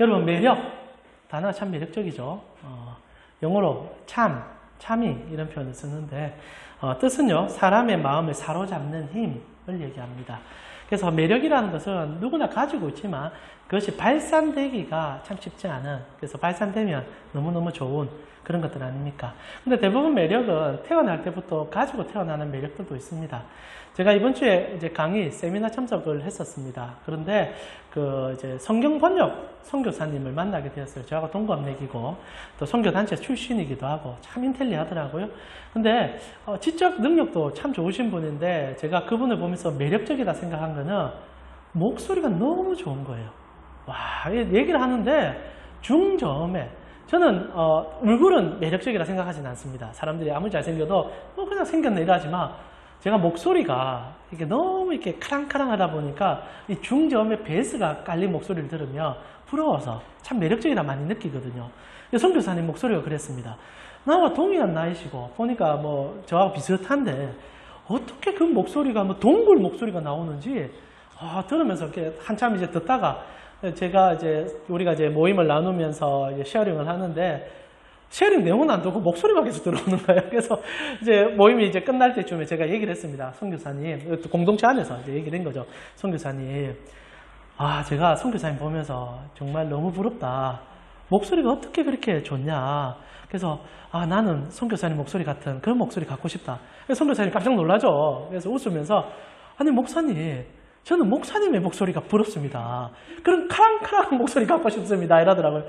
여러분, 매력. 단어가 참 매력적이죠. 영어로 참이 이런 표현을 쓰는데 뜻은요, 사람의 마음을 사로잡는 힘을 얘기합니다. 그래서 매력이라는 것은 누구나 가지고 있지만 그것이 발산되기가 참 쉽지 않은, 그래서 발산되면 너무너무 좋은 그런 것들 아닙니까? 근데 대부분 매력은 태어날 때부터 가지고 태어나는 매력들도 있습니다. 제가 이번 주에 이제 강의, 세미나 참석을 했었습니다. 그런데 이제 성경 번역 선교사님을 만나게 되었어요. 저하고 동갑내기고 또 선교단체 출신이기도 하고 참 인텔리하더라고요. 근데 지적 능력도 참 좋으신 분인데 제가 그분을 보면서 매력적이다 생각한 거는 목소리가 너무 좋은 거예요. 와, 얘기를 하는데 중저음에, 저는 얼굴은 매력적이라 생각하지는 않습니다. 사람들이 아무리 잘생겨도 그냥 생겼네 이러지만 제가 목소리가 이게 너무 이렇게 카랑카랑하다 보니까 이 중저음의 베이스가 깔린 목소리를 들으면 부러워서 참 매력적이라 많이 느끼거든요. 선교사님 목소리가 그랬습니다. 나와 동일한 나이시고 보니까 뭐 저하고 비슷한데 어떻게 그 목소리가 뭐 동굴 목소리가 나오는지 들으면서 이렇게 한참 이제 듣다가 제가 이제 우리가 이제 모임을 나누면서 이제 쉐어링을 하는데 쉐어링 내용은 안 듣고 목소리만 계속 들어오는 거예요. 그래서 이제 모임이 이제 끝날 때쯤에 제가 얘기를 했습니다. 선교사님, 공동체 안에서 이제 얘기를 한 거죠. 선교사님, 제가 선교사님 보면서 정말 너무 부럽다. 목소리가 어떻게 그렇게 좋냐. 그래서 나는 선교사님 목소리 같은 그런 목소리 갖고 싶다. 선교사님 깜짝 놀라죠. 그래서 웃으면서 아니 목사님, 저는 목사님의 목소리가 부럽습니다. 그런 카랑카랑한 목소리 갖고 싶습니다. 이러더라고요.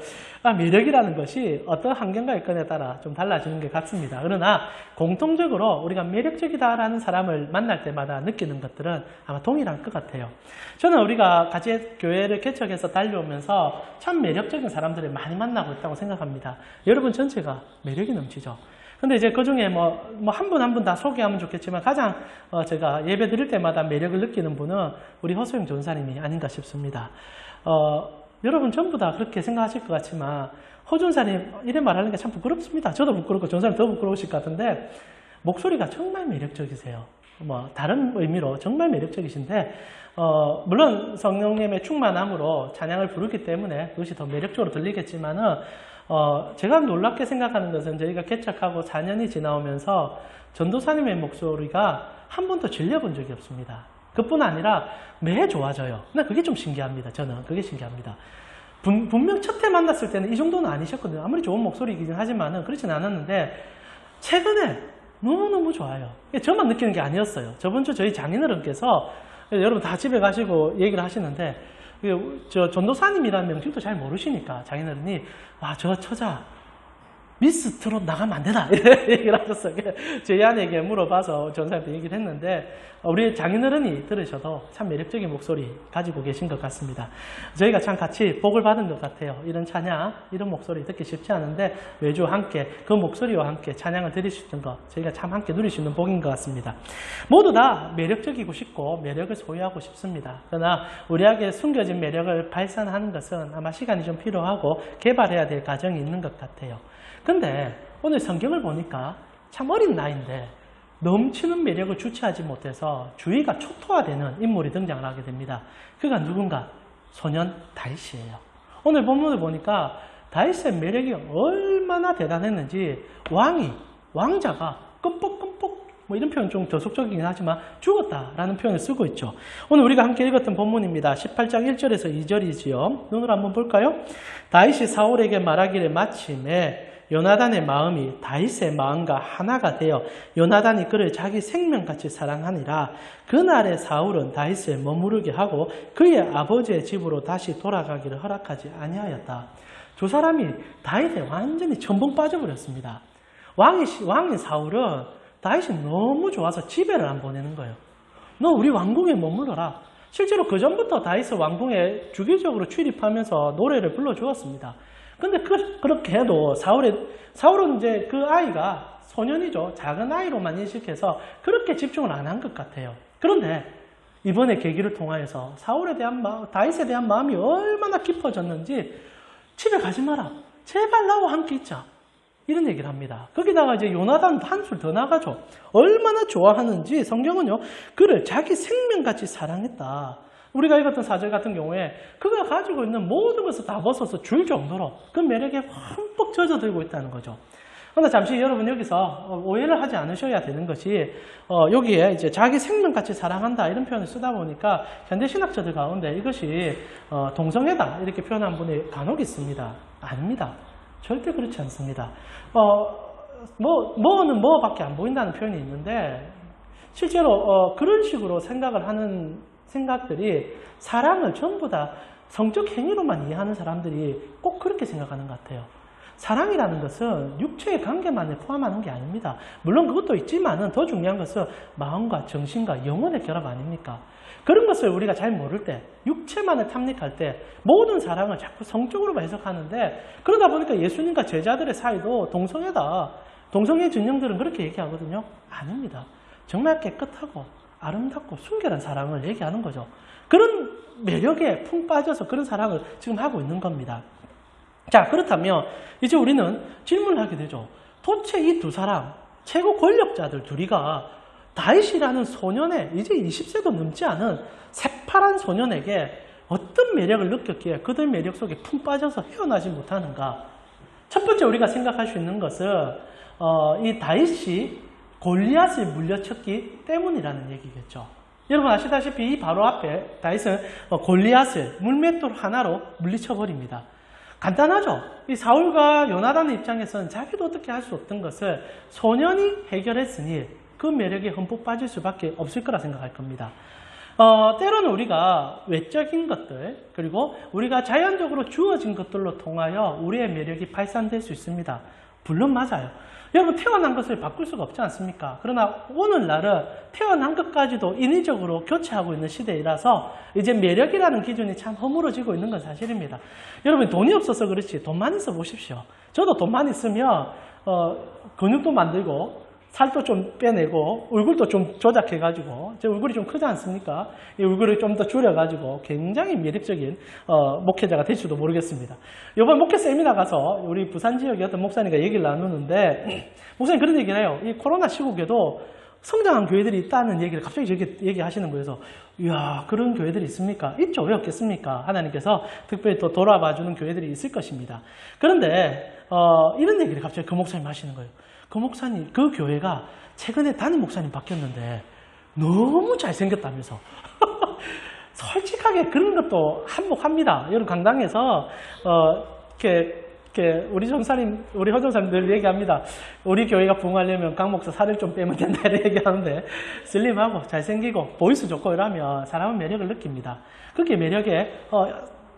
매력이라는 것이 어떤 환경과 여건에 따라 좀 달라지는 게 같습니다. 그러나 공통적으로 우리가 매력적이다라는 사람을 만날 때마다 느끼는 것들은 아마 동일할 것 같아요. 저는 우리가 같이 교회를 개척해서 달려오면서 참 매력적인 사람들을 많이 만나고 있다고 생각합니다. 여러분 전체가 매력이 넘치죠. 근데 이제 그 중에 한 분 한 분 다 소개하면 좋겠지만 가장 제가 예배 드릴 때마다 매력을 느끼는 분은 우리 허소영 전사님이 아닌가 싶습니다. 여러분 전부 다 그렇게 생각하실 것 같지만 허 전사님 이래 말하는 게 참 부끄럽습니다. 저도 부끄럽고 전사님 더 부끄러우실 것 같은데 목소리가 정말 매력적이세요. 다른 의미로 정말 매력적이신데 물론 성령님의 충만함으로 찬양을 부르기 때문에 그것이 더 매력적으로 들리겠지만은 제가 놀랍게 생각하는 것은 저희가 개척하고 4년이 지나오면서 전도사님의 목소리가 한 번도 질려본 적이 없습니다. 그뿐 아니라 매해 좋아져요. 근데 그게 좀 신기합니다. 저는 그게 신기합니다. 분명 첫 해 만났을 때는 이 정도는 아니셨거든요. 아무리 좋은 목소리이긴 하지만은 그렇진 않았는데 최근에 너무너무 좋아요. 저만 느끼는 게 아니었어요. 저번 주 저희 장인어른께서 여러분 다 집에 가시고 얘기를 하시는데 저 전도사님이라는 명칭도 잘 모르시니까 장인어른이 저 처자 미스 트롯 나가면 안 되나 이렇게 얘기를 하셨어요. 저희 아내에게 물어봐서 전사님한테 얘기를 했는데 우리 장인어른이 들으셔도 참 매력적인 목소리 가지고 계신 것 같습니다. 저희가 참 같이 복을 받은 것 같아요. 이런 찬양, 이런 목소리 듣기 쉽지 않은데 매주 함께 그 목소리와 함께 찬양을 드릴 수 있는 것 저희가 참 함께 누릴 수 있는 복인 것 같습니다. 모두 다 매력적이고 싶고 매력을 소유하고 싶습니다. 그러나 우리에게 숨겨진 매력을 발산하는 것은 아마 시간이 좀 필요하고 개발해야 될 과정이 있는 것 같아요. 근데 오늘 성경을 보니까 참 어린 나이인데 넘치는 매력을 주체하지 못해서 주의가 초토화되는 인물이 등장을 하게 됩니다. 그가 누군가? 소년 다윗이에요. 오늘 본문을 보니까 다윗의 매력이 얼마나 대단했는지 왕자가 끔뻑끔뻑 이런 표현 좀 저속적이긴 하지만 죽었다라는 표현을 쓰고 있죠. 오늘 우리가 함께 읽었던 본문입니다. 18장 1절에서 2절이지요. 눈으로 한번 볼까요? 다윗이 사울에게 말하기를 마침에 요나단의 마음이 다윗의 마음과 하나가 되어 요나단이 그를 자기 생명같이 사랑하니라. 그날에 사울은 다윗을 머무르게 하고 그의 아버지의 집으로 다시 돌아가기를 허락하지 아니하였다. 두 사람이 다윗에 완전히 첨벙 빠져버렸습니다. 왕인 사울은 다윗이 너무 좋아서 집에를 안 보내는 거예요. 너 우리 왕궁에 머물러라. 실제로 그 전부터 다윗은 왕궁에 주기적으로 출입하면서 노래를 불러주었습니다. 근데 그렇게 해도 사울은 이제 그 아이가 소년이죠. 작은 아이로만 인식해서 그렇게 집중을 안 한 것 같아요. 그런데 이번에 계기를 통하여서 다윗에 대한 마음이 얼마나 깊어졌는지 집에 가지 마라. 제발 나와 함께 있자. 이런 얘기를 합니다. 거기다가 이제 요나단도 한술 더 나가죠. 얼마나 좋아하는지 성경은요, 그를 자기 생명같이 사랑했다. 우리가 읽었던 사절 같은 경우에 그가 가지고 있는 모든 것을 다 벗어서 줄 정도로 그 매력에 흠뻑 젖어들고 있다는 거죠. 그러나 잠시 여러분 여기서 오해를 하지 않으셔야 되는 것이 여기에 이제 자기 생명같이 사랑한다 이런 표현을 쓰다 보니까 현대신학자들 가운데 이것이 동성애다 이렇게 표현한 분이 간혹 있습니다. 아닙니다. 절대 그렇지 않습니다. 뭐는 뭐밖에 안 보인다는 표현이 있는데 실제로 그런 식으로 생각을 하는 생각들이 사랑을 전부 다 성적 행위로만 이해하는 사람들이 꼭 그렇게 생각하는 것 같아요. 사랑이라는 것은 육체의 관계만을 포함하는 게 아닙니다. 물론 그것도 있지만은 더 중요한 것은 마음과 정신과 영혼의 결합 아닙니까? 그런 것을 우리가 잘 모를 때, 육체만을 탐닉할 때 모든 사랑을 자꾸 성적으로만 해석하는데 그러다 보니까 예수님과 제자들의 사이도 동성애다. 동성애 진영들은 그렇게 얘기하거든요. 아닙니다. 정말 깨끗하고 아름답고 순결한 사랑을 얘기하는 거죠. 그런 매력에 푹 빠져서 그런 사랑을 지금 하고 있는 겁니다. 자, 그렇다면 이제 우리는 질문을 하게 되죠. 도대체 이 두 사람, 최고 권력자들 둘이가 다윗이라는 소년의 이제 20세도 넘지 않은 새파란 소년에게 어떤 매력을 느꼈기에 그들 매력 속에 푹 빠져서 헤어나지 못하는가? 첫 번째 우리가 생각할 수 있는 것은 이 다윗이 골리앗을 물려쳤기 때문이라는 얘기겠죠. 여러분 아시다시피 이 바로 앞에 다윗은 골리앗을 물맷돌 하나로 물리쳐버립니다. 간단하죠. 이 사울과 요나단의 입장에서는 자기도 어떻게 할 수 없던 것을 소년이 해결했으니 그 매력에 흠뻑 빠질 수밖에 없을 거라 생각할 겁니다. 때로는 우리가 외적인 것들 그리고 우리가 자연적으로 주어진 것들로 통하여 우리의 매력이 발산될 수 있습니다. 물론 맞아요. 여러분 태어난 것을 바꿀 수가 없지 않습니까? 그러나 오늘날은 태어난 것까지도 인위적으로 교체하고 있는 시대이라서 이제 매력이라는 기준이 참 허물어지고 있는 건 사실입니다. 여러분 돈이 없어서 그렇지 돈 많이 써보십시오. 저도 돈 많이 쓰면 근육도 만들고 살도 좀 빼내고 얼굴도 좀 조작해가지고 제 얼굴이 좀 크지 않습니까? 이 얼굴을 좀 더 줄여가지고 굉장히 매력적인 목회자가 될지도 모르겠습니다. 이번 목회 세미나 가서 우리 부산 지역의 어떤 목사님과 얘기를 나누는데 목사님 그런 얘기를 해요. 이 코로나 시국에도 성장한 교회들이 있다는 얘기를 갑자기 저렇게 얘기하시는 거여서 이야 그런 교회들이 있습니까? 있죠. 왜 없겠습니까? 하나님께서 특별히 또 돌아봐주는 교회들이 있을 것입니다. 그런데 이런 얘기를 갑자기 그 목사님 하시는 거예요. 그 목사님, 그 교회가 최근에 담임 목사님 바뀌었는데 너무 잘생겼다면서. 솔직하게 그런 것도 한몫합니다. 여러분 강당에서 우리 전사님, 우리 허전사님 늘 얘기합니다. 우리 교회가 부흥하려면 강 목사 살을 좀 빼면 된다 이렇게 얘기하는데 슬림하고 잘생기고 보이스 좋고 이러면 사람은 매력을 느낍니다. 그게 매력에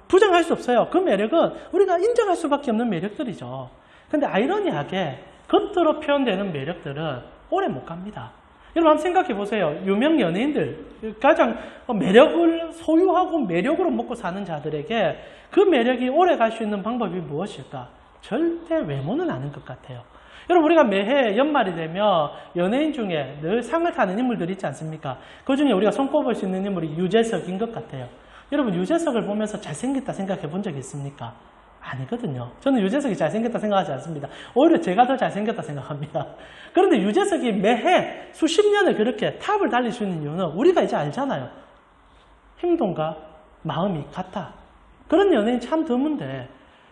부정할 수 없어요. 그 매력은 우리가 인정할 수밖에 없는 매력들이죠. 근데 아이러니하게 겉으로 표현되는 매력들은 오래 못 갑니다. 여러분 한번 생각해 보세요. 유명 연예인들, 가장 매력을 소유하고 매력으로 먹고 사는 자들에게 그 매력이 오래 갈 수 있는 방법이 무엇일까? 절대 외모는 아닌 것 같아요. 여러분 우리가 매해 연말이 되면 연예인 중에 늘 상을 타는 인물들이 있지 않습니까? 그 중에 우리가 손꼽을 수 있는 인물이 유재석인 것 같아요. 여러분 유재석을 보면서 잘생겼다 생각해 본 적이 있습니까? 아니거든요. 저는 유재석이 잘생겼다 생각하지 않습니다. 오히려 제가 더 잘생겼다 생각합니다. 그런데 유재석이 매해 수십 년을 그렇게 탑을 달릴 수 있는 이유는 우리가 이제 알잖아요. 행동과 마음이 같아. 그런 연예인 참 드문데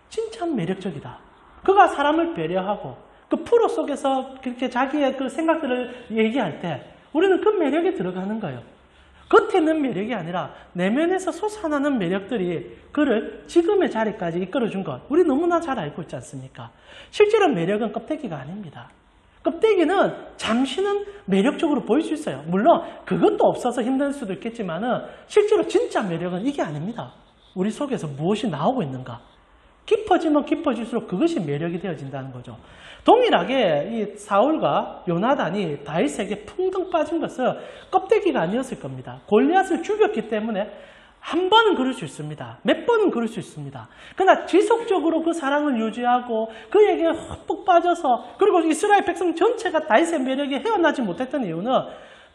진짜 매력적이다. 그가 사람을 배려하고 그 프로 속에서 그렇게 자기의 그 생각들을 얘기할 때 우리는 그 매력에 들어가는 거예요. 겉에 있는 매력이 아니라 내면에서 솟아나는 매력들이 그를 지금의 자리까지 이끌어준 것 우리 너무나 잘 알고 있지 않습니까? 실제로 매력은 껍데기가 아닙니다. 껍데기는 잠시는 매력적으로 보일 수 있어요. 물론 그것도 없어서 힘들 수도 있겠지만은 실제로 진짜 매력은 이게 아닙니다. 우리 속에서 무엇이 나오고 있는가? 깊어지면 깊어질수록 그것이 매력이 되어진다는 거죠. 동일하게 이 사울과 요나단이 다윗에게 풍덩 빠진 것은 껍데기가 아니었을 겁니다. 골리앗을 죽였기 때문에 한 번은 그럴 수 있습니다. 몇 번은 그럴 수 있습니다. 그러나 지속적으로 그 사랑을 유지하고 그에게 흠뻑 빠져서 그리고 이스라엘 백성 전체가 다윗의 매력에 헤어나지 못했던 이유는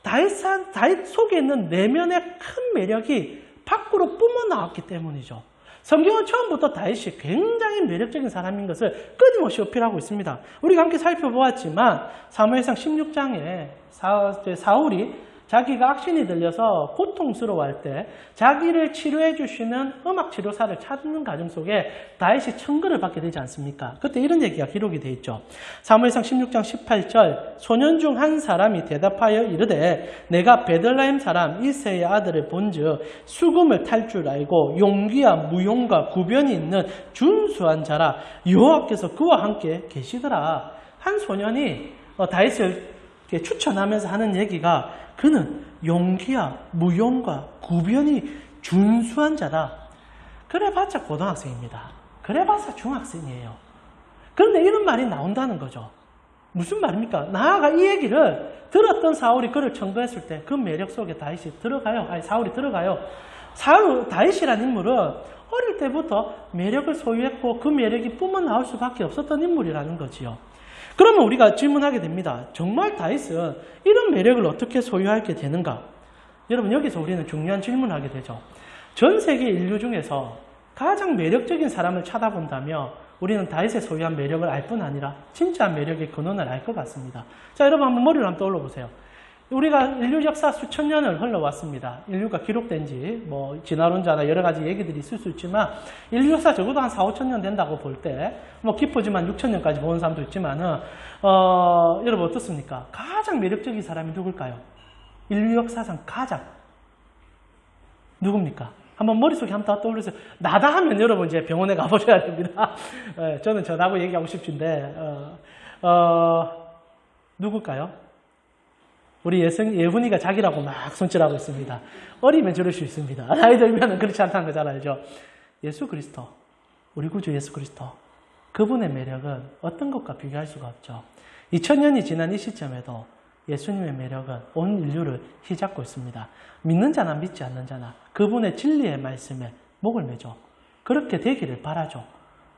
다윗 속에 있는 내면의 큰 매력이 밖으로 뿜어나왔기 때문이죠. 성경은 처음부터 다윗이 굉장히 매력적인 사람인 것을 끊임없이 어필하고 있습니다. 우리가 함께 살펴보았지만 사무엘상 16장에 사울이 자기가 악신이 들려서 고통스러워할 때 자기를 치료해 주시는 음악 치료사를 찾는 과정 속에 다윗이 청근을 받게 되지 않습니까? 그때 이런 얘기가 기록이 되어 있죠. 사무엘상 16장 18절 소년 중 한 사람이 대답하여 이르되 내가 베들레헴 사람 이새의 아들을 본즉 수금을 탈 줄 알고 용기와 무용과 구변이 있는 준수한 자라 여호와께서 그와 함께 계시더라. 한 소년이 다윗을 추천하면서 하는 얘기가 그는 용기와 무용과 구변이 준수한 자다. 그래봤자 고등학생입니다. 그래봤자 중학생이에요. 그런데 이런 말이 나온다는 거죠. 무슨 말입니까? 나아가 이 얘기를 들었던 사울이 그를 청구했을 때 그 매력 속에 다윗이 들어가요. 사울이 들어가요. 다윗이라는 인물은 어릴 때부터 매력을 소유했고 그 매력이 뿜어나올 수밖에 없었던 인물이라는 거지요. 그러면 우리가 질문하게 됩니다. 정말 다윗은 이런 매력을 어떻게 소유하게 되는가? 여러분 여기서 우리는 중요한 질문을 하게 되죠. 전 세계 인류 중에서 가장 매력적인 사람을 찾아본다면 우리는 다윗의 소유한 매력을 알 뿐 아니라 진짜 매력의 근원을 알 것 같습니다. 자, 여러분 한번 머리를 한번 떠올려 보세요. 우리가 인류 역사 수천 년을 흘러왔습니다. 인류가 기록된 지 진화론자나 여러 가지 얘기들이 있을 수 있지만 인류 역사 적어도 한 4, 5천 년 된다고 볼 때 깊어지만 6천 년까지 보는 사람도 있지만은 여러분 어떻습니까? 가장 매력적인 사람이 누굴까요? 인류 역사상 가장 누굽니까? 한번 머릿속에 한번 떠올리세요. 나다 하면 여러분 이제 병원에 가보셔야 됩니다. 저는 저라고 얘기하고 싶은데 누굴까요? 우리 예훈이가 자기라고 막 손질하고 있습니다. 어리면 저럴 수 있습니다. 나이 들면 그렇지 않다는 거 잘 알죠? 예수 그리스도, 우리 구주 예수 그리스도. 그분의 매력은 어떤 것과 비교할 수가 없죠. 2000년이 지난 이 시점에도 예수님의 매력은 온 인류를 휘잡고 있습니다. 믿는 자나 믿지 않는 자나 그분의 진리의 말씀에 목을 매죠. 그렇게 되기를 바라죠.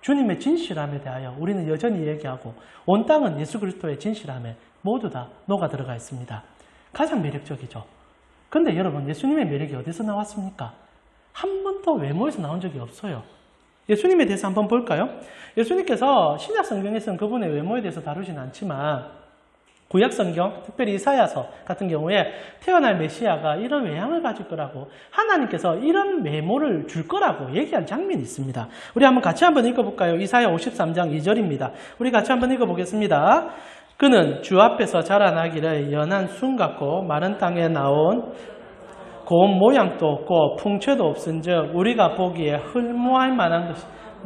주님의 진실함에 대하여 우리는 여전히 얘기하고 온 땅은 예수 그리스도의 진실함에 모두 다 녹아 들어가 있습니다. 가장 매력적이죠. 근데 여러분 예수님의 매력이 어디서 나왔습니까? 한 번도 외모에서 나온 적이 없어요. 예수님에 대해서 한번 볼까요? 예수님께서 신약 성경에서는 그분의 외모에 대해서 다루진 않지만 구약 성경, 특별히 이사야서 같은 경우에 태어날 메시아가 이런 외양을 가질 거라고 하나님께서 이런 외모를 줄 거라고 얘기한 장면이 있습니다. 우리 한번 같이 한번 읽어볼까요? 이사야 53장 2절입니다. 우리 같이 한번 읽어보겠습니다. 그는 주 앞에서 자라나기를 연한 순 같고 마른 땅에 나온 고운 모양도 없고 풍채도 없은즉 우리가 보기에 흠모할 만한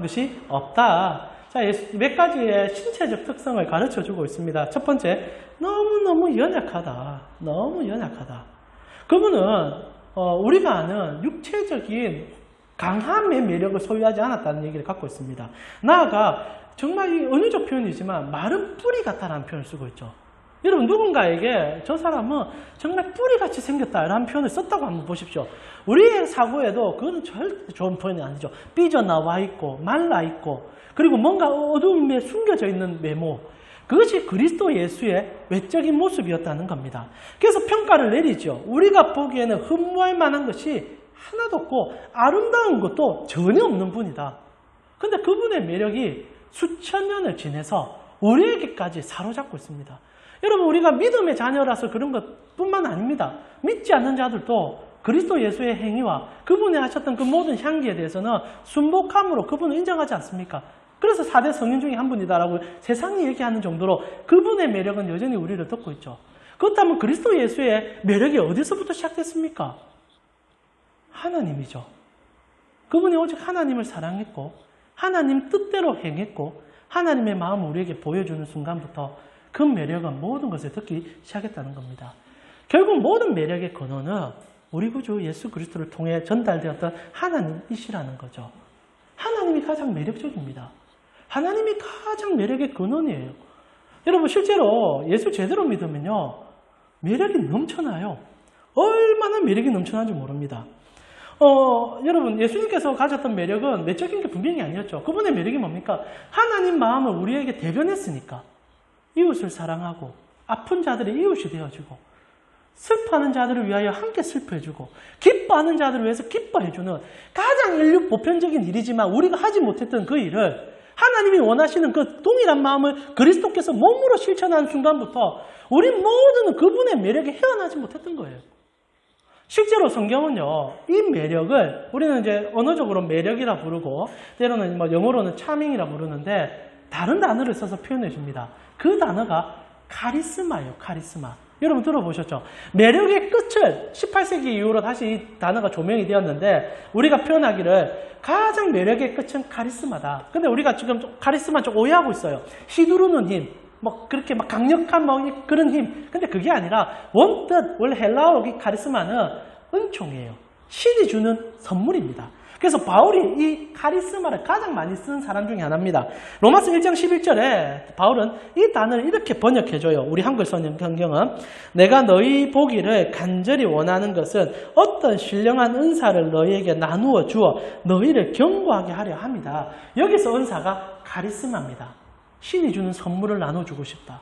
것이 없다. 자, 몇 가지의 신체적 특성을 가르쳐주고 있습니다. 첫 번째, 너무너무 연약하다. 너무 연약하다. 그분은 우리가 아는 육체적인 강함의 매력을 소유하지 않았다는 얘기를 갖고 있습니다. 나아가 정말 이 은유적 표현이지만 마른 뿌리 같다라는 표현을 쓰고 있죠. 여러분 누군가에게 저 사람은 정말 뿌리같이 생겼다라는 표현을 썼다고 한번 보십시오. 우리의 사고에도 그건 절대 좋은 표현이 아니죠. 삐져나와 있고 말라 있고 그리고 뭔가 어두움에 숨겨져 있는 외모. 그것이 그리스도 예수의 외적인 모습이었다는 겁니다. 그래서 평가를 내리죠. 우리가 보기에는 흠모할 만한 것이 하나도 없고 아름다운 것도 전혀 없는 분이다. 근데 그분의 매력이 수천 년을 지내서 우리에게까지 사로잡고 있습니다. 여러분 우리가 믿음의 자녀라서 그런 것뿐만 아닙니다. 믿지 않는 자들도 그리스도 예수의 행위와 그분이 하셨던 그 모든 향기에 대해서는 순복함으로 그분을 인정하지 않습니까? 그래서 4대 성인 중에 한 분이다라고 세상이 얘기하는 정도로 그분의 매력은 여전히 우리를 덮고 있죠. 그렇다면 그리스도 예수의 매력이 어디서부터 시작됐습니까? 하나님이죠. 그분이 오직 하나님을 사랑했고 하나님 뜻대로 행했고 하나님의 마음을 우리에게 보여주는 순간부터 그 매력은 모든 것을 듣기 시작했다는 겁니다. 결국 모든 매력의 근원은 우리 구주 예수 그리스도를 통해 전달되었던 하나님이시라는 거죠. 하나님이 가장 매력적입니다. 하나님이 가장 매력의 근원이에요. 여러분 실제로 예수 제대로 믿으면요. 매력이 넘쳐나요. 얼마나 매력이 넘쳐나는지 모릅니다. 여러분 예수님께서 가졌던 매력은 내적인 게 분명히 아니었죠. 그분의 매력이 뭡니까? 하나님 마음을 우리에게 대변했으니까 이웃을 사랑하고 아픈 자들의 이웃이 되어주고 슬퍼하는 자들을 위하여 함께 슬퍼해주고 기뻐하는 자들을 위해서 기뻐해주는 가장 인류 보편적인 일이지만 우리가 하지 못했던 그 일을 하나님이 원하시는 그 동일한 마음을 그리스도께서 몸으로 실천하는 순간부터 우리 모두는 그분의 매력에 헤어나지 못했던 거예요. 실제로 성경은요, 이 매력을 우리는 이제 언어적으로 매력이라 부르고 때로는 뭐 영어로는 차밍이라 부르는데 다른 단어를 써서 표현해 줍니다. 그 단어가 카리스마예요. 카리스마. 여러분 들어보셨죠? 매력의 끝은 18세기 이후로 다시 이 단어가 조명이 되었는데 우리가 표현하기를 가장 매력의 끝은 카리스마다. 근데 우리가 지금 카리스마 좀 오해하고 있어요. 휘두르는 힘, 뭐 그렇게 막 강력한 뭐 그런 힘. 근데 그게 아니라 원뜻 원래 헬라어 카리스마는 은총이에요. 신이 주는 선물입니다. 그래서 바울이 이 카리스마를 가장 많이 쓴 사람 중에 하나입니다. 로마서 1장 11절에 바울은 이 단어를 이렇게 번역해줘요. 우리 한글 성경은 내가 너희 보기를 간절히 원하는 것은 어떤 신령한 은사를 너희에게 나누어 주어 너희를 견고하게 하려 합니다. 여기서 은사가 카리스마입니다. 신이 주는 선물을 나눠주고 싶다.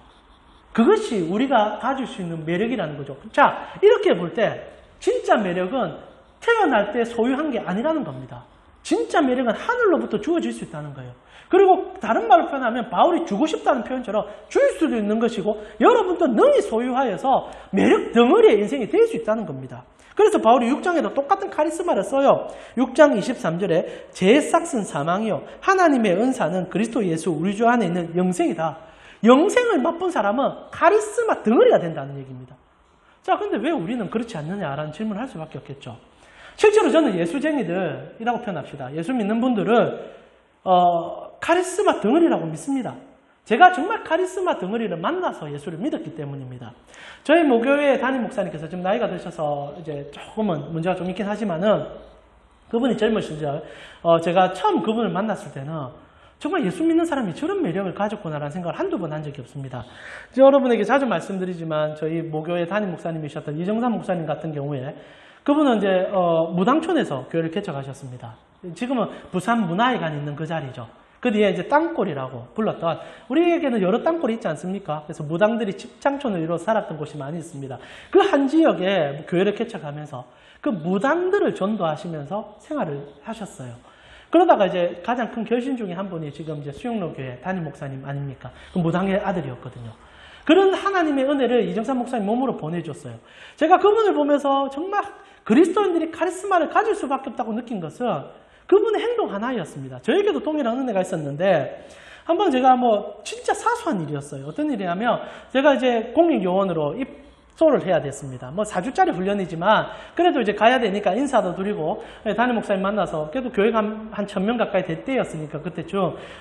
그것이 우리가 가질 수 있는 매력이라는 거죠. 자, 이렇게 볼 때 진짜 매력은 태어날 때 소유한 게 아니라는 겁니다. 진짜 매력은 하늘로부터 주어질 수 있다는 거예요. 그리고 다른 말로 표현하면 바울이 주고 싶다는 표현처럼 줄 수도 있는 것이고 여러분도 능히 소유하여서 매력 덩어리의 인생이 될 수 있다는 겁니다. 그래서 바울이 6장에도 똑같은 카리스마를 써요. 6장 23절에 제 싹슨 사망이요 하나님의 은사는 그리스도 예수 우리 주 안에 있는 영생이다. 영생을 맛본 사람은 카리스마 덩어리가 된다는 얘기입니다. 자, 근데 왜 우리는 그렇지 않느냐라는 질문을 할 수밖에 없겠죠. 실제로 저는 예수쟁이들이라고 표현합시다. 예수 믿는 분들을 카리스마 덩어리라고 믿습니다. 제가 정말 카리스마 덩어리를 만나서 예수를 믿었기 때문입니다. 저희 모교회 담임 목사님께서 지금 나이가 드셔서 이제 조금은 문제가 좀 있긴 하지만은 그분이 젊은 시절 제가 처음 그분을 만났을 때는 정말 예수 믿는 사람이 저런 매력을 가졌구나라는 생각을 한두 번 한 적이 없습니다. 여러분에게 자주 말씀드리지만 저희 모교회 담임 목사님이셨던 이정삼 목사님 같은 경우에 그분은 이제 무당촌에서 교회를 개척하셨습니다. 지금은 부산 문화회관이 있는 그 자리죠. 그 뒤에 이제 땅골이라고 불렀던 우리에게는 여러 땅골이 있지 않습니까? 그래서 무당들이 집장촌을 이루어 살았던 곳이 많이 있습니다. 그 한 지역에 교회를 개척하면서 그 무당들을 전도하시면서 생활을 하셨어요. 그러다가 이제 가장 큰 결신 중에 한 분이 지금 이제 수영로교회 담임 목사님 아닙니까? 그 무당의 아들이었거든요. 그런 하나님의 은혜를 이정삼 목사님 몸으로 보내줬어요. 제가 그분을 보면서 정말 그리스도인들이 카리스마를 가질 수밖에 없다고 느낀 것은 그분의 행동 하나였습니다. 저에게도 동일한 은혜가 있었는데 한번 제가 뭐 진짜 사소한 일이었어요. 어떤 일이냐면 제가 이제 공익요원으로 입소를 해야 됐습니다. 뭐 4주짜리 훈련이지만 그래도 이제 가야 되니까 인사도 드리고 담임 목사님 만나서 그래도 교회가 한 1000명 가까이 될 때였으니까 그때쯤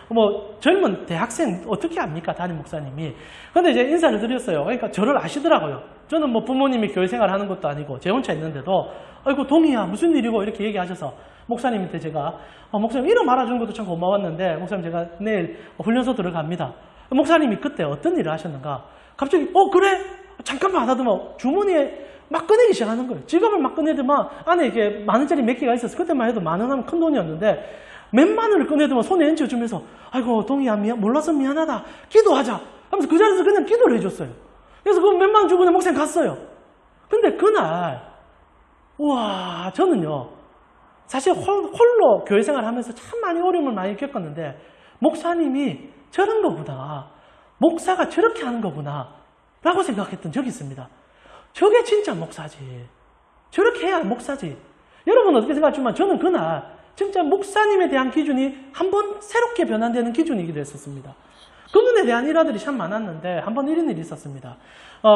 뭐 젊은 대학생 어떻게 합니까 담임 목사님이. 근데 이제 인사를 드렸어요. 그러니까 저를 아시더라고요. 저는 뭐 부모님이 교회 생활하는 것도 아니고 제 혼자 있는데도 아이고 동희야 무슨 일이고 이렇게 얘기하셔서 목사님한테 제가 목사님 이름 알아주는 것도 참 고마웠는데 목사님 제가 내일 훈련소 들어갑니다. 목사님이 그때 어떤 일을 하셨는가 갑자기 그래? 잠깐만 하다듬어 주머니에 막 꺼내기 시작하는 거예요. 지갑을 막 꺼내더만 안에 이게 만 원짜리 몇 개가 있어서 그때만 해도 만 원 하면 큰 돈이었는데 몇만 원을 꺼내더만 손에 얹혀주면서 아이고 동희야 몰라서 미안하다 기도하자 하면서 그 자리에서 그냥 기도를 해줬어요. 그래서 그 몇만 원 주고 목사님 갔어요. 근데 그날 우와 저는요 사실 홀로 교회 생활하면서 참 많이 어려움을 많이 겪었는데 목사님이 저런 거구나 목사가 저렇게 하는 거구나 라고 생각했던 적이 있습니다. 저게 진짜 목사지. 저렇게 해야 목사지. 여러분은 어떻게 생각하지만 저는 그날 진짜 목사님에 대한 기준이 한번 새롭게 변환되는 기준이기도 했었습니다. 그분에 대한 일화들이 참 많았는데 한번 이런 일이 있었습니다.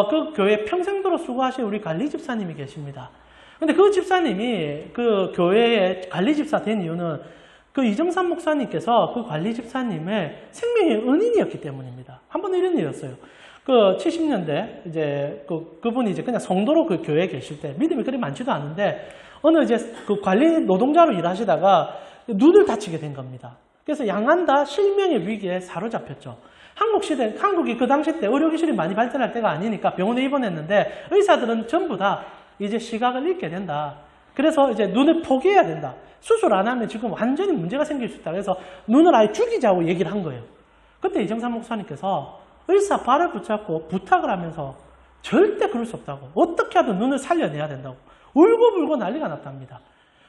그 교회 평생도록 수고하신 우리 관리 집사님이 계십니다. 근데 그 집사님이 그 교회의 관리 집사 된 이유는 그 이정삼 목사님께서 그 관리 집사님의 생명의 은인이었기 때문입니다. 한번 이런 일이었어요. 그 70년대 이제 그분이 이제 그냥 성도로 그 교회에 계실 때 믿음이 그리 많지도 않은데 어느 이제 그 관리 노동자로 일하시다가 눈을 다치게 된 겁니다. 그래서 양한다 실명의 위기에 사로잡혔죠. 한국이 그 당시 때 의료기술이 많이 발전할 때가 아니니까 병원에 입원했는데 의사들은 전부 다 이제 시각을 잃게 된다. 그래서 이제 눈을 포기해야 된다. 수술 안 하면 지금 완전히 문제가 생길 수 있다. 그래서 눈을 아예 죽이자고 얘기를 한 거예요. 그때 이정삼 목사님께서 의사 발을 붙잡고 부탁을 하면서 절대 그럴 수 없다고. 어떻게 하든 눈을 살려내야 된다고. 울고불고 난리가 났답니다.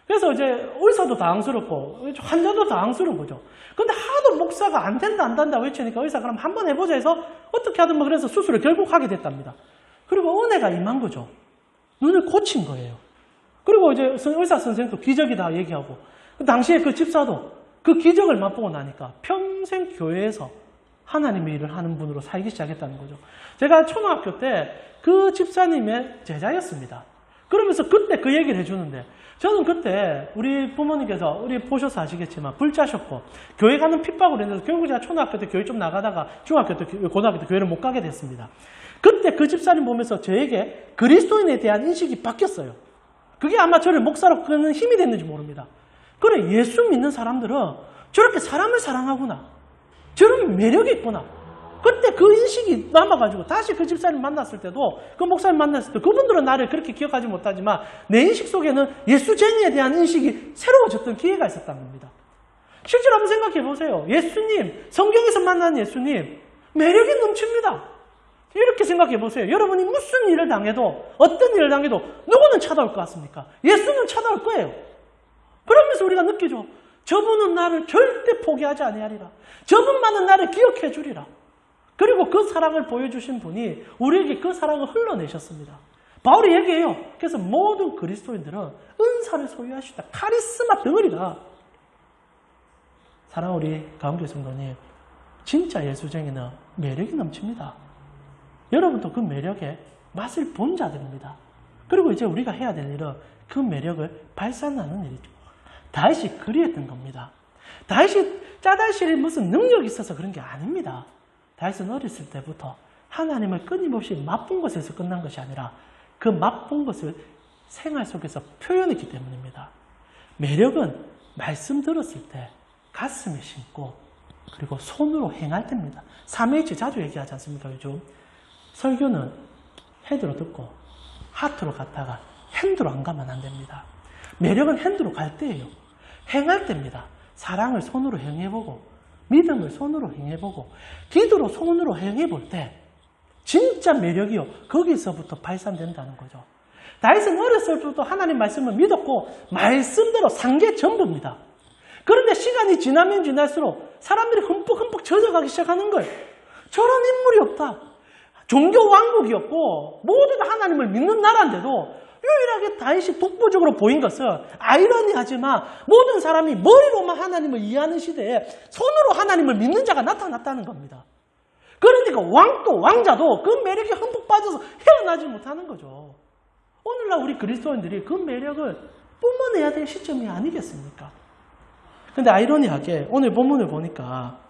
그래서 이제 의사도 당황스럽고 환자도 당황스러운 거죠. 근데 하도 목사가 안 된다 안 된다 외치니까 의사가 그럼 한번 해보자 해서 어떻게 하든 뭐 그래서 수술을 결국 하게 됐답니다. 그리고 은혜가 임한 거죠. 눈을 고친 거예요. 그리고 이제 의사 선생도 기적이다 얘기하고, 당시에 그 집사도 그 기적을 맛보고 나니까 평생 교회에서 하나님의 일을 하는 분으로 살기 시작했다는 거죠. 제가 초등학교 때 그 집사님의 제자였습니다. 그러면서 그때 그 얘기를 해주는데, 저는 그때 우리 부모님께서, 우리 보셔서 아시겠지만 불자셨고 교회 가는 핍박으로 인해서 결국 제가 초등학교 때 교회 좀 나가다가 중학교 때, 고등학교 때 교회를 못 가게 됐습니다. 그때 그 집사님 보면서 저에게 그리스도인에 대한 인식이 바뀌었어요. 그게 아마 저를 목사로 끄는 힘이 됐는지 모릅니다. 그래, 예수 믿는 사람들은 저렇게 사람을 사랑하구나, 저런 매력이 있구나. 그때 그 인식이 남아가지고 다시 그 집사님 만났을 때도, 그 목사님 만났을 때 그분들은 나를 그렇게 기억하지 못하지만 내 인식 속에는 예수쟁이에 대한 인식이 새로워졌던 기회가 있었다는 겁니다. 실제로 한번 생각해 보세요. 예수님, 성경에서 만난 예수님, 매력이 넘칩니다. 이렇게 생각해 보세요. 여러분이 무슨 일을 당해도, 어떤 일을 당해도 누구는 찾아올 것 같습니까? 예수는 찾아올 거예요. 그러면서 우리가 느끼죠. 저분은 나를 절대 포기하지 아니하리라. 저분만은 나를 기억해 주리라. 그리고 그 사랑을 보여주신 분이 우리에게 그 사랑을 흘러내셨습니다. 바울이 얘기해요. 그래서 모든 그리스도인들은 은사를 소유하시다. 카리스마 덩어리다. 사랑하는 우리 가운데 성도님, 진짜 예수쟁이는 매력이 넘칩니다. 여러분도 그 매력에 맛을 본 자들입니다. 그리고 이제 우리가 해야 될 일은 그 매력을 발산하는 일이죠. 다윗이 그리했던 겁니다. 다윗이 짜잘시리 무슨 능력이 있어서 그런 게 아닙니다. 다윗은 어렸을 때부터 하나님을 끊임없이 맛본 것에서 끝난 것이 아니라 그 맛본 것을 생활 속에서 표현했기 때문입니다. 매력은 말씀 들었을 때 가슴에 심고 그리고 손으로 행할 때입니다. 3H 자주 얘기하지 않습니까? 요즘 설교는 헤드로 듣고 하트로 갔다가 핸드로 안 가면 안 됩니다. 매력은 핸드로 갈 때예요. 행할 때입니다. 사랑을 손으로 행해보고 믿음을 손으로 행해보고 기도로 손으로 행해볼 때 진짜 매력이요, 거기서부터 발산된다는 거죠. 다윗은 어렸을 때부터 하나님 말씀을 믿었고 말씀대로 산 게 전부입니다. 그런데 시간이 지나면 지날수록 사람들이 흠뻑흠뻑 젖어가기 시작하는 거예요. 저런 인물이 없다. 종교 왕국이었고 모두 다 하나님을 믿는 나라인데도 유일하게 다윗이 독보적으로 보인 것은, 아이러니하지만 모든 사람이 머리로만 하나님을 이해하는 시대에 손으로 하나님을 믿는 자가 나타났다는 겁니다. 그러니까 왕도 왕자도 그 매력에 흠뻑 빠져서 헤어나지 못하는 거죠. 오늘날 우리 그리스도인들이 그 매력을 뿜어내야 될 시점이 아니겠습니까? 근데 아이러니하게 오늘 본문을 보니까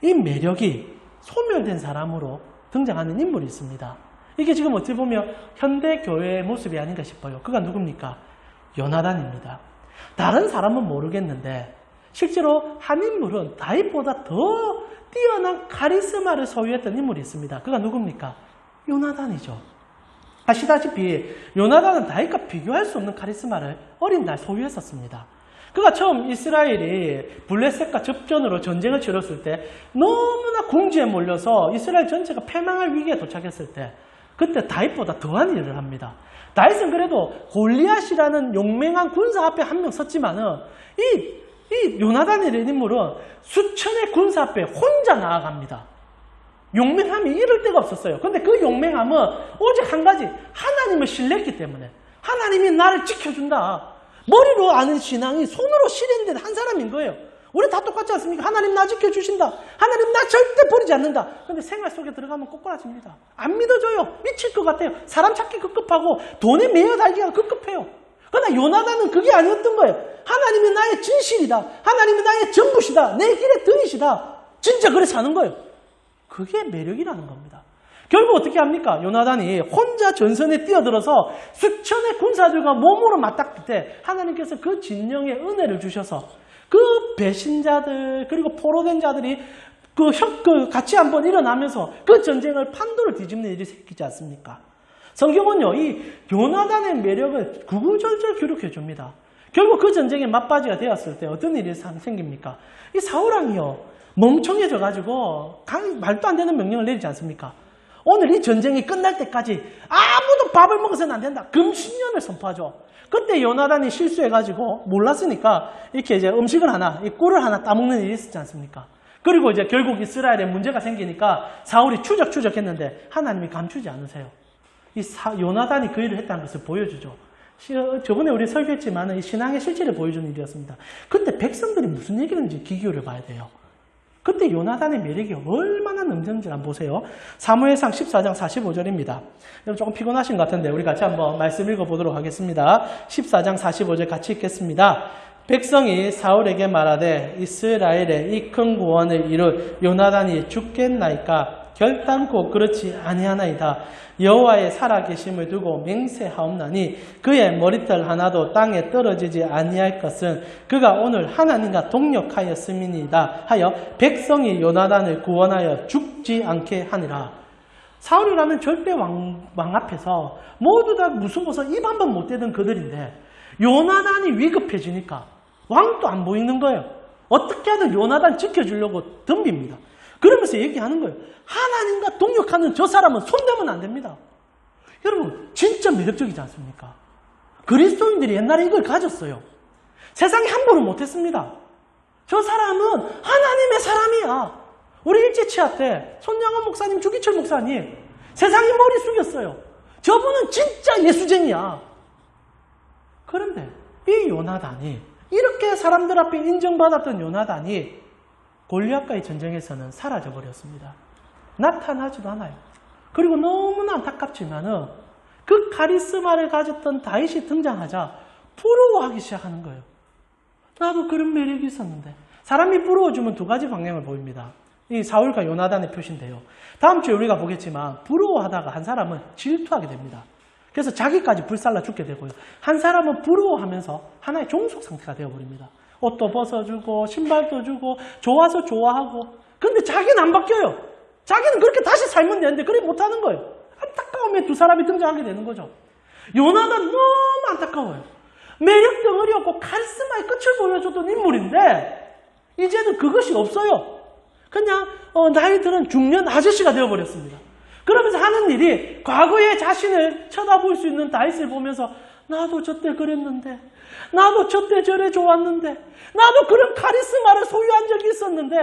이 매력이 소멸된 사람으로 등장하는 인물이 있습니다. 이게 지금 어찌 보면 현대 교회의 모습이 아닌가 싶어요. 그가 누굽니까? 요나단입니다. 다른 사람은 모르겠는데 실제로 한 인물은 다윗보다 더 뛰어난 카리스마를 소유했던 인물이 있습니다. 그가 누굽니까? 요나단이죠. 아시다시피 요나단은 다윗과 비교할 수 없는 카리스마를 어린 날 소유했었습니다. 그가 처음 이스라엘이 블레셋과 접전으로 전쟁을 치렀을 때 너무나 궁지에 몰려서 이스라엘 전체가 패망할 위기에 도착했을 때 그때 다윗보다 더한 일을 합니다. 다윗은 그래도 골리앗이라는 용맹한 군사 앞에 한 명 섰지만은 이 요나단이라는 인물은 수천의 군사 앞에 혼자 나아갑니다. 용맹함이 이럴 데가 없었어요. 그런데 그 용맹함은 오직 한 가지, 하나님을 신뢰했기 때문에 하나님이 나를 지켜준다. 머리로 아는 신앙이 손으로 실현된 한 사람인 거예요. 우리 다 똑같지 않습니까? 하나님 나 지켜주신다. 하나님 나 절대 버리지 않는다. 근데 생활 속에 들어가면 꼬꾸라집니다. 안 믿어줘요. 미칠 것 같아요. 사람 찾기 급급하고 돈에 매여 달기가 급급해요. 그러나 요나단은 그게 아니었던 거예요. 하나님이 나의 진실이다. 하나님이 나의 전부시다. 내 길의 등이시다. 진짜 그래 사는 거예요. 그게 매력이라는 겁니다. 결국 어떻게 합니까? 요나단이 혼자 전선에 뛰어들어서 수천의 군사들과 몸으로 맞닥뜨릴 때 하나님께서 그 진영의 은혜를 주셔서 그 배신자들 그리고 포로된 자들이 같이 한번 일어나면서 그 전쟁을 판도를 뒤집는 일이 생기지 않습니까? 성경은요, 이 요나단의 매력을 구구절절 기록해 줍니다. 결국 그 전쟁에 맞바지가 되었을 때 어떤 일이 생깁니까? 이 사울왕이요, 멍청해져 가지고 말도 안 되는 명령을 내리지 않습니까? 오늘 이 전쟁이 끝날 때까지 아무도 밥을 먹어서는 안 된다. 금신년을 선포하죠. 그때 요나단이 실수해가지고 몰랐으니까 이렇게 이제 음식을 하나, 이 꿀을 하나 따먹는 일이 있었지 않습니까? 그리고 이제 결국 이스라엘에 문제가 생기니까 사울이 추적했는데 하나님이 감추지 않으세요. 요나단이 그 일을 했다는 것을 보여주죠. 저번에 우리 설교했지만 이 신앙의 실체를 보여주는 일이었습니다. 그때 백성들이 무슨 얘기를 했는지 귀 기울여 봐야 돼요. 그때 요나단의 매력이 얼마나 넘쳤는지 한번 보세요. 사무엘상 14장 45절입니다. 조금 피곤하신 것 같은데 우리 같이 한번 말씀 읽어보도록 하겠습니다. 14장 45절 같이 읽겠습니다. 백성이 사울에게 말하되 이스라엘의 이 큰 구원을 이룰 요나단이 죽겠나이까 결단코 그렇지 아니하나이다. 여호와의 살아계심을 두고 맹세하옵나니 그의 머리털 하나도 땅에 떨어지지 아니할 것은 그가 오늘 하나님과 동력하였음이니이다 하여 백성이 요나단을 구원하여 죽지 않게 하니라. 사울이라는 절대 왕 앞에서 모두 다 무서워서 입 한 번 못 대던 그들인데 요나단이 위급해지니까 왕도 안 보이는 거예요. 어떻게 하든 요나단 지켜주려고 덤빕니다. 그러면서 얘기하는 거예요. 하나님과 동력하는 저 사람은 손대면 안 됩니다. 여러분 진짜 매력적이지 않습니까? 그리스도인들이 옛날에 이걸 가졌어요. 세상이 함부로 못했습니다. 저 사람은 하나님의 사람이야. 우리 일제치하 때 손양원 목사님, 주기철 목사님 세상이 머리 숙였어요. 저분은 진짜 예수쟁이야. 그런데 이 요나단이 이렇게 사람들 앞에 인정받았던 요나단이 골리앗과의 전쟁에서는 사라져버렸습니다. 나타나지도 않아요. 그리고 너무나 안타깝지만은 그 카리스마를 가졌던 다윗이 등장하자 부러워하기 시작하는 거예요. 나도 그런 매력이 있었는데. 사람이 부러워주면 두 가지 방향을 보입니다. 이 사울과 요나단의 표시인데요. 다음 주에 우리가 보겠지만 부러워하다가 한 사람은 질투하게 됩니다. 그래서 자기까지 불살라 죽게 되고요. 한 사람은 부러워하면서 하나의 종속 상태가 되어버립니다. 옷도 벗어주고 신발도 주고 좋아서 좋아하고 근데 자기는 안 바뀌어요. 자기는 그렇게 다시 살면 되는데 그렇게 못하는 거예요. 안타까움에 두 사람이 등장하게 되는 거죠. 요나단 너무 안타까워요. 매력 덩어리였고 카리스마의 끝을 보여줬던 인물인데 이제는 그것이 없어요. 그냥 나이 들은 중년 아저씨가 되어버렸습니다. 그러면서 하는 일이 과거의 자신을 쳐다볼 수 있는 다윗을 보면서 나도 저때 그랬는데 나도 저때 저래 좋았는데 나도 그런 카리스마를 소유한 적이 있었는데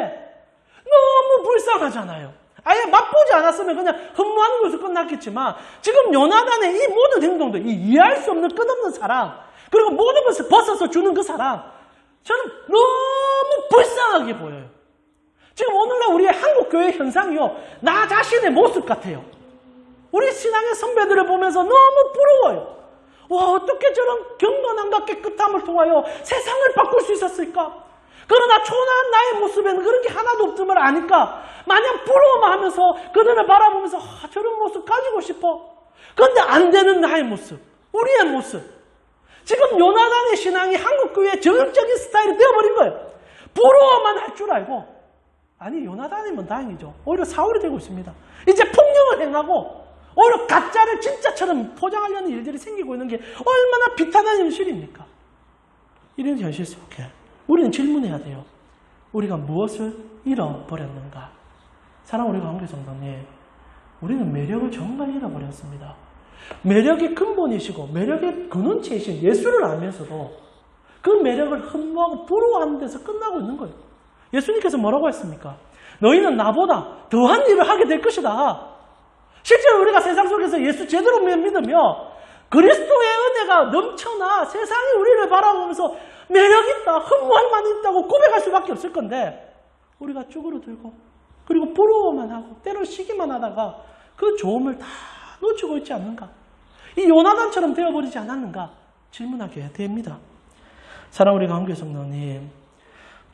너무 불쌍하잖아요. 아예 맛보지 않았으면 그냥 흠모하는 것으로 끝났겠지만 지금 요나단의 이 모든 행동도 이 이해할 수 없는 끝없는 사랑 그리고 모든 것을 벗어서 주는 그 사랑 저는 너무 불쌍하게 보여요. 지금 오늘날 우리의 한국교회 현상이요. 나 자신의 모습 같아요. 우리 신앙의 선배들을 보면서 너무 부러워요. 와, 어떻게 저런 경건함과 깨끗함을 통하여 세상을 바꿀 수 있었을까? 그러나 초라한 나의 모습에는 그런 게 하나도 없음을 아니까 마냥 부러워만 하면서 그들을 바라보면서 저런 모습 가지고 싶어. 그런데 안 되는 나의 모습, 우리의 모습. 지금 요나단의 신앙이 한국교회의 전형적인 스타일이 되어버린 거예요. 부러워만 할 줄 알고 아니 요나단이면 다행이죠. 오히려 사울이 되고 있습니다. 이제 폭력을 행하고 오히려 가짜를 진짜처럼 포장하려는 일들이 생기고 있는 게 얼마나 비탄한 현실입니까? 이런 현실 속에 우리는 질문해야 돼요. 우리가 무엇을 잃어버렸는가? 사랑하는 우리 관계성도님, 우리는 매력을 정말 잃어버렸습니다. 매력의 근본이시고 매력의 근원체이신 예수를 알면서도 그 매력을 흠모하고 부러워하는 데서 끝나고 있는 거예요. 예수님께서 뭐라고 했습니까? 너희는 나보다 더한 일을 하게 될 것이다. 실제로 우리가 세상 속에서 예수 제대로 믿으며 그리스도의 은혜가 넘쳐나 세상이 우리를 바라보면서 매력있다, 흠모할 만이 있다고 고백할 수밖에 없을 건데 우리가 쭈그러들고 그리고 부러워만 하고 때로 시기만 하다가 그 좋음을 다 놓치고 있지 않는가? 이 요나단처럼 되어버리지 않았는가? 질문하게 됩니다. 사랑하는 우리 관계 성도님,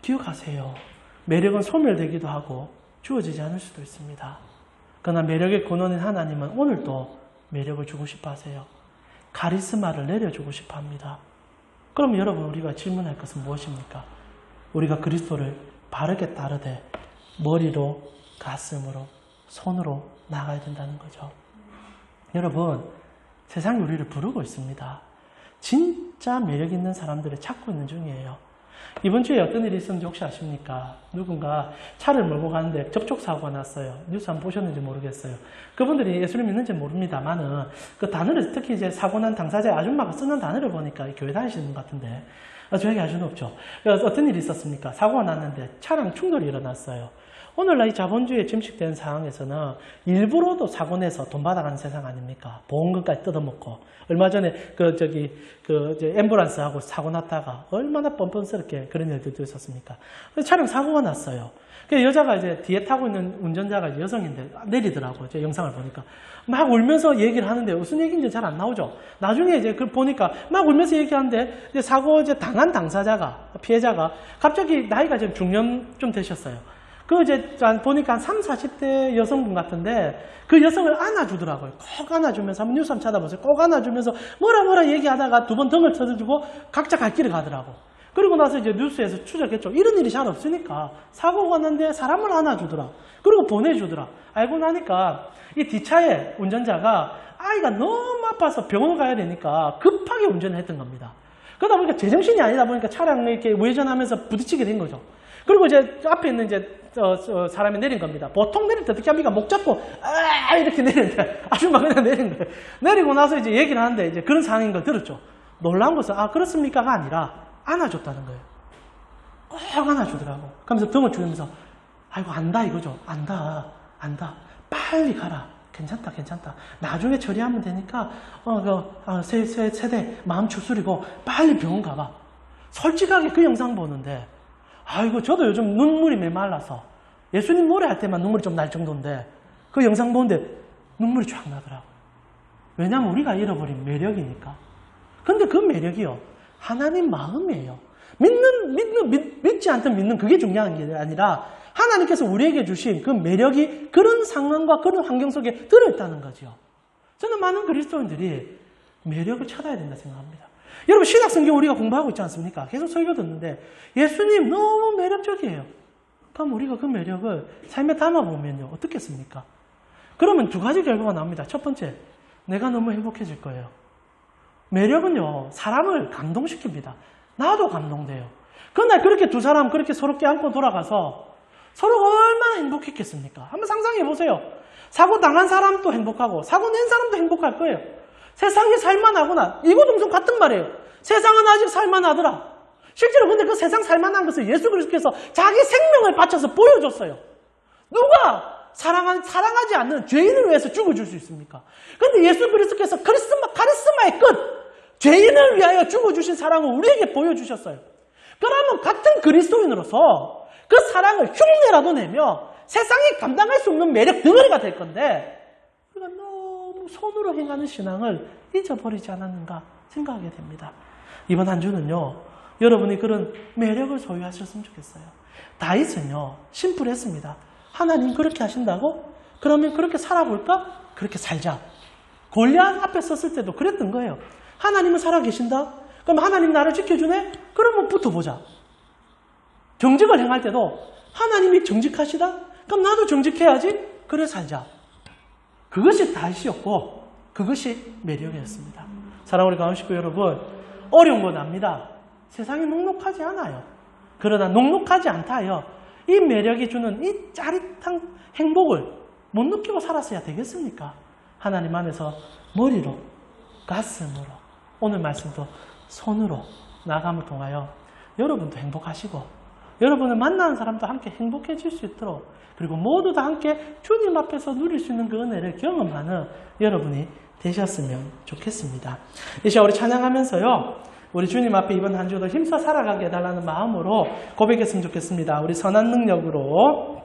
기억하세요. 매력은 소멸되기도 하고 주어지지 않을 수도 있습니다. 그러나 매력의 근원인 하나님은 오늘도 매력을 주고 싶어 하세요. 카리스마를 내려주고 싶어 합니다. 그럼 여러분 우리가 질문할 것은 무엇입니까? 우리가 그리스도를 바르게 따르되 머리로, 가슴으로, 손으로 나가야 된다는 거죠. 여러분 세상이 우리를 부르고 있습니다. 진짜 매력 있는 사람들을 찾고 있는 중이에요. 이번 주에 어떤 일이 있었는지 혹시 아십니까? 누군가 차를 몰고 가는데 접촉사고가 났어요. 뉴스 한번 보셨는지 모르겠어요. 그분들이 예수를 믿는지 모릅니다만은 그 단어를 특히 이제 사고 난 당사자의 아줌마가 쓰는 단어를 보니까 교회 다니시는 것 같은데 저에게 알 수는 없죠. 그래서 어떤 일이 있었습니까? 사고가 났는데 차랑 충돌이 일어났어요. 오늘날 이 자본주의에 침식된 상황에서는 일부러도 사고 내서 돈 받아가는 세상 아닙니까? 보험금까지 뜯어먹고. 얼마 전에 앰뷸런스하고 사고 났다가 얼마나 뻔뻔스럽게 그런 일들도 있었습니까? 차량 사고가 났어요. 그 여자가 이제 뒤에 타고 있는 운전자가 여성인데 내리더라고요. 제 영상을 보니까. 막 울면서 얘기를 하는데 무슨 얘기인지 잘 안 나오죠. 나중에 이제 그 보니까 막 울면서 얘기하는데 이제 사고 이제 당한 당사자가, 피해자가 갑자기 나이가 좀 중년 좀 되셨어요. 그 이제 보니까 한 3, 40대 여성분 같은데 그 여성을 안아주더라고요. 꼭 안아주면서 한번 뉴스 한번 찾아보세요. 꼭 안아주면서 뭐라 얘기하다가 두 번 등을 쳐주고 각자 갈 길을 가더라고. 그리고 나서 이제 뉴스에서 추적했죠. 이런 일이 잘 없으니까 사고가 났는데 사람을 안아주더라. 그리고 보내주더라. 알고 나니까 이 뒷차에 운전자가 아이가 너무 아파서 병원 가야 되니까 급하게 운전을 했던 겁니다. 그러다 보니까 제정신이 아니다 보니까 차량을 이렇게 우회전하면서 부딪히게 된 거죠. 그리고 이제 앞에 있는 이제 사람이 내린 겁니다. 보통 내릴 때 어떻게 합니까? 목 잡고 이렇게 내리는데 아줌마 그냥 내린 거예요. 내리고 나서 이제 얘기를 하는데 이제 그런 상황인 걸 들었죠. 놀라운 것은 그렇습니까가 아니라 안아줬다는 거예요. 꼭 안아주더라고. 그러면서 등을 주면서 아이고 안다 이거죠. 안다. 빨리 가라. 괜찮다. 나중에 처리하면 되니까 세대 마음 추스리고 빨리 병원 가봐. 솔직하게 그 영상 보는데 아이고 저도 요즘 눈물이 메말라서 예수님 노래할 때만 눈물이 좀 날 정도인데 그 영상 보는데 눈물이 쫙 나더라고요. 왜냐하면 우리가 잃어버린 매력이니까. 근데 그 매력이요. 하나님 마음이에요. 믿지 않든 믿는 그게 중요한 게 아니라 하나님께서 우리에게 주신 그 매력이 그런 상황과 그런 환경 속에 들어있다는 거죠. 저는 많은 그리스도인들이 매력을 찾아야 된다 생각합니다. 여러분 신약성경 우리가 공부하고 있지 않습니까? 계속 설교 듣는데 예수님 너무 매력적이에요. 그럼 우리가 그 매력을 삶에 담아보면요. 어떻겠습니까? 그러면 두 가지 결과가 나옵니다. 첫 번째, 내가 너무 행복해질 거예요. 매력은요. 사람을 감동시킵니다. 나도 감동돼요. 그날 그렇게 두 사람 그렇게 서로 껴안고 돌아가서 서로가 얼마나 행복했겠습니까? 한번 상상해 보세요. 사고 당한 사람도 행복하고 사고 낸 사람도 행복할 거예요. 세상이 살만하구나. 이고동성 같은 말이에요. 세상은 아직 살만하더라. 실제로 근데 그 세상 살만한 것을 예수 그리스도께서 자기 생명을 바쳐서 보여줬어요. 누가 사랑하지 않는 죄인을 위해서 죽어줄 수 있습니까? 근데 예수 그리스도께서 카리스마의 끝, 죄인을 위하여 죽어주신 사랑을 우리에게 보여주셨어요. 그러면 같은 그리스도인으로서 그 사랑을 흉내라도 내며 세상이 감당할 수 없는 매력 덩어리가 될 건데 우리가 너무 손으로 행하는 신앙을 잊어버리지 않았는가 생각하게 됩니다. 이번 한 주는요. 여러분이 그런 매력을 소유하셨으면 좋겠어요. 다윗은요. 심플했습니다. 하나님 그렇게 하신다고? 그러면 그렇게 살아볼까? 그렇게 살자. 골리앗 앞에 섰을 때도 그랬던 거예요. 하나님은 살아계신다? 그럼 하나님 나를 지켜주네? 그러면 붙어보자. 정직을 행할 때도 하나님이 정직하시다? 그럼 나도 정직해야지? 그래 살자. 그것이 다윗이었고 그것이 매력이었습니다. 사랑하는 우리 가운식구 여러분, 어려운 건 압니다. 세상이 녹록하지 않아요. 그러나 녹록하지 않다요. 이 매력이 주는 이 짜릿한 행복을 못 느끼고 살았어야 되겠습니까? 하나님 안에서 머리로, 가슴으로, 오늘 말씀도 손으로 나감을 통하여 여러분도 행복하시고 여러분을 만나는 사람도 함께 행복해질 수 있도록 그리고 모두 다 함께 주님 앞에서 누릴 수 있는 그 은혜를 경험하는 여러분이 되셨으면 좋겠습니다. 이 시간 우리 찬양하면서요. 우리 주님 앞에 이번 한 주도 힘써 살아가게 해달라는 마음으로 고백했으면 좋겠습니다. 우리 선한 능력으로